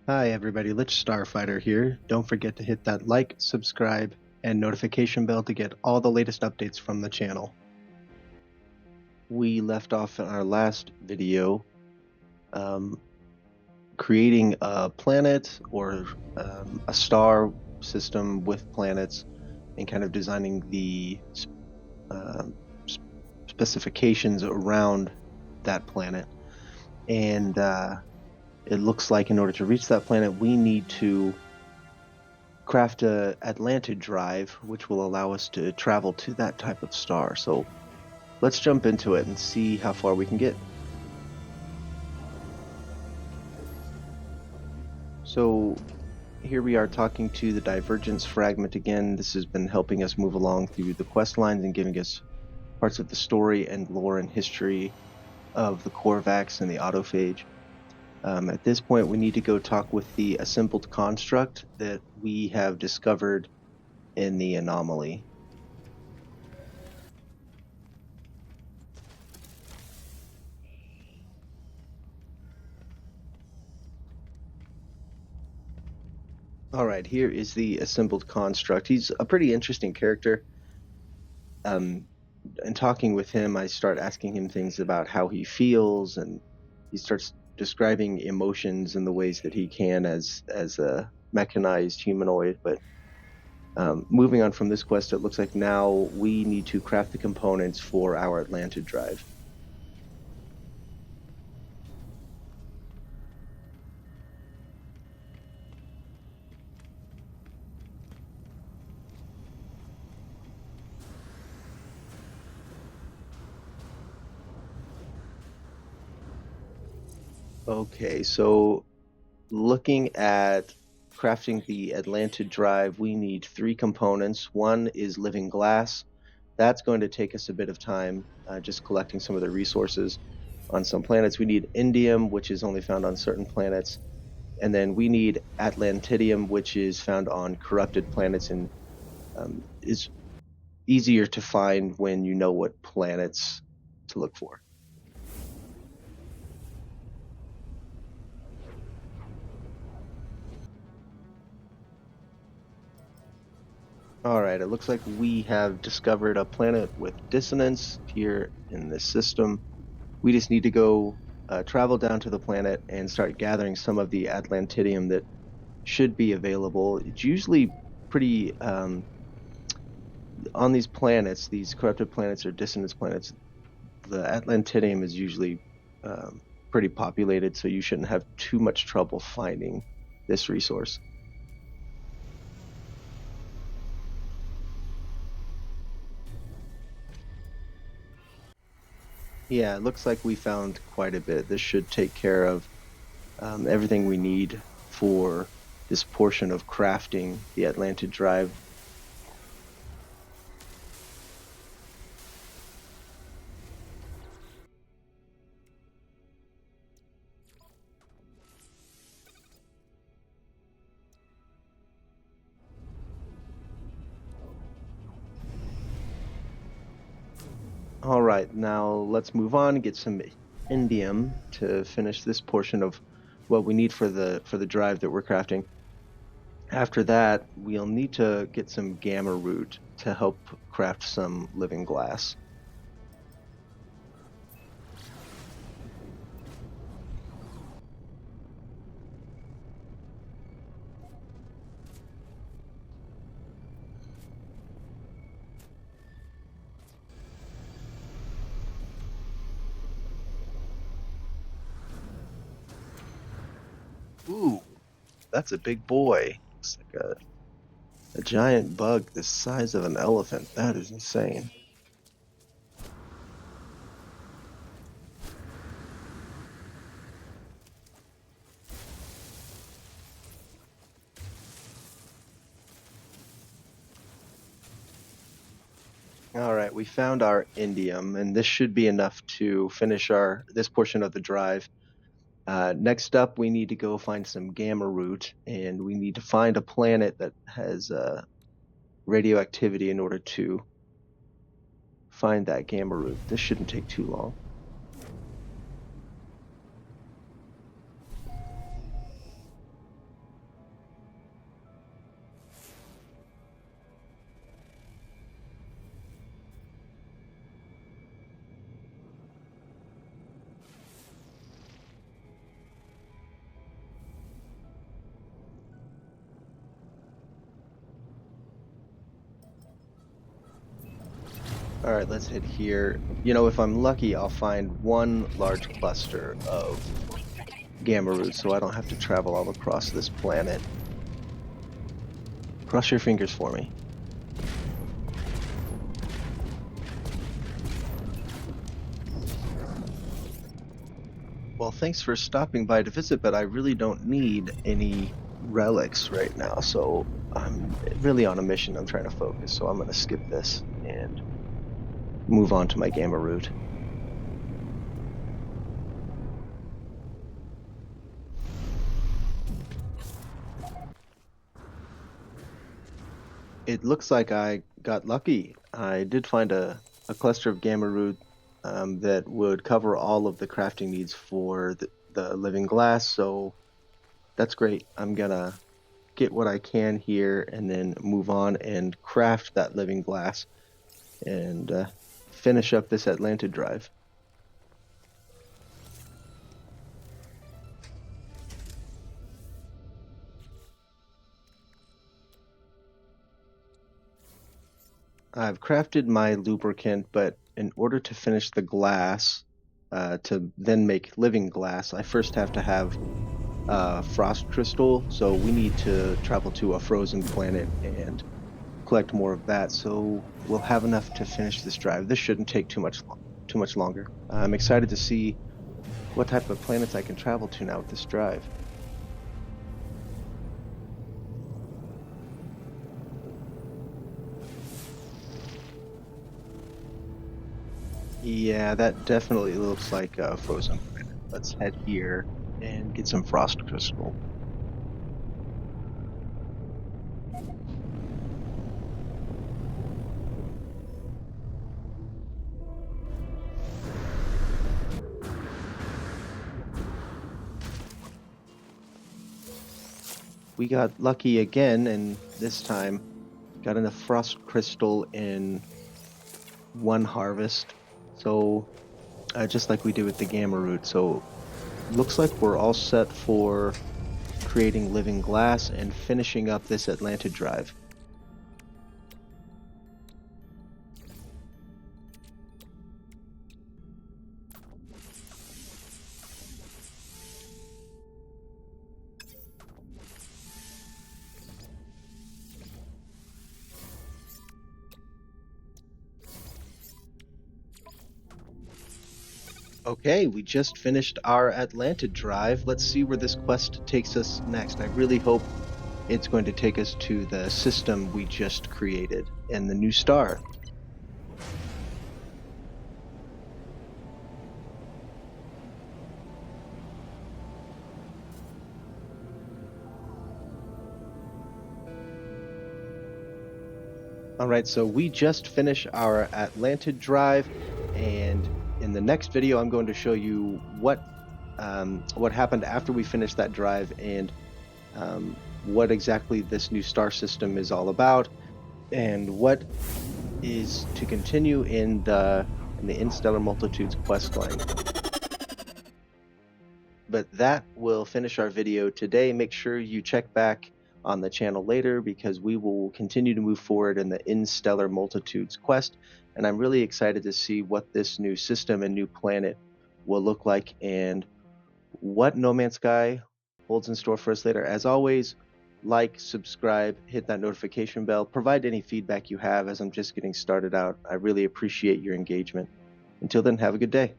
Hi everybody, Lich Starfighter here. Don't forget to hit that like, subscribe, and notification bell to get all the latest updates from the channel. We left off in our last video creating a planet or a star system with planets and kind of designing the specifications around that planet. And it looks like in order to reach that planet, we need to craft a Atlantid Drive, which will allow us to travel to that type of star. So let's jump into it and see how far we can get. So here we are talking to the Divergence fragment again. This has been helping us move along through the quest lines and giving us parts of the story and lore and history of the Korvax and the autophage. At this point, we need to go talk with the assembled construct that we have discovered in the anomaly. Alright, here is the assembled construct. He's a pretty interesting character. And talking with him, I start asking him things about how he feels, and he starts describing emotions in the ways that he can as a mechanized humanoid. But moving on from this quest, it looks like now we need to craft the components for our Atlantid Drive. Okay, so looking at crafting the Atlantid Drive, we need 3 components. One is living glass. That's going to take us a bit of time, just collecting some of the resources on some planets. We need indium, which is only found on certain planets. And then we need Atlantidium, which is found on corrupted planets and is easier to find when you know what planets to look for. Alright, it looks like we have discovered a planet with dissonance here in this system. We just need to go travel down to the planet and start gathering some of the Atlantidium that should be available. It's usually pretty, on these planets, these corrupted planets or dissonance planets, the Atlantidium is usually pretty populated, so you shouldn't have too much trouble finding this resource. Yeah, it looks like we found quite a bit. This should take care of everything we need for this portion of crafting the Atlantid Drive. Alright, now let's move on and get some indium to finish this portion of what we need for the drive that we're crafting. After that, we'll need to get some gamma root to help craft some living glass. Ooh, that's a big boy. It's like a giant bug the size of an elephant. That is insane. Alright, we found our indium, and this should be enough to finish this portion of the drive. Next up, we need to go find some gamma root, and we need to find a planet that has radioactivity in order to find that gamma root. This shouldn't take too long. All right, let's hit here. You know, if I'm lucky, I'll find one large cluster of gamma roots, so I don't have to travel all across this planet. Cross your fingers for me. Well, thanks for stopping by to visit, but I really don't need any relics right now, so I'm really on a mission. I'm trying to focus, so I'm going to skip this and move on to my gamma root. It looks like I got lucky. I did find a cluster of gamma root that would cover all of the crafting needs for the living glass, so that's great. I'm gonna get what I can here and then move on and craft that living glass and finish up this Atlantid Drive. I've crafted my lubricant, but in order to finish the glass, to then make living glass, I first have to have frost crystal. So we need to travel to a frozen planet and collect more of that. So we'll have enough to finish this drive. This shouldn't take too much longer. I'm excited to see what type of planets I can travel to now with this drive. Yeah, that definitely looks like a frozen planet. Let's head here and get some frost crystal. We got lucky again, and this time got enough frost crystal in one harvest. So just like we did with the gamma root. So looks like we're all set for creating living glass and finishing up this Atlantid Drive. Okay, we just finished our Atlantid Drive. Let's see where this quest takes us next. I really hope it's going to take us to the system we just created and the new star. All right, so we just finished our Atlantid Drive, and in the next video, I'm going to show you what happened after we finished that drive and what exactly this new star system is all about, and what is to continue in the Interstellar Multitudes quest line. But that will finish our video today. Make sure you check back on the channel later because we will continue to move forward in the Interstellar Multitudes quest, and I'm really excited to see what this new system and new planet will look like and what No Man's Sky holds in store for us later. As always, like, subscribe, hit that notification bell, provide any feedback you have as I'm just getting started out. I really appreciate your engagement. Until then, have a good day.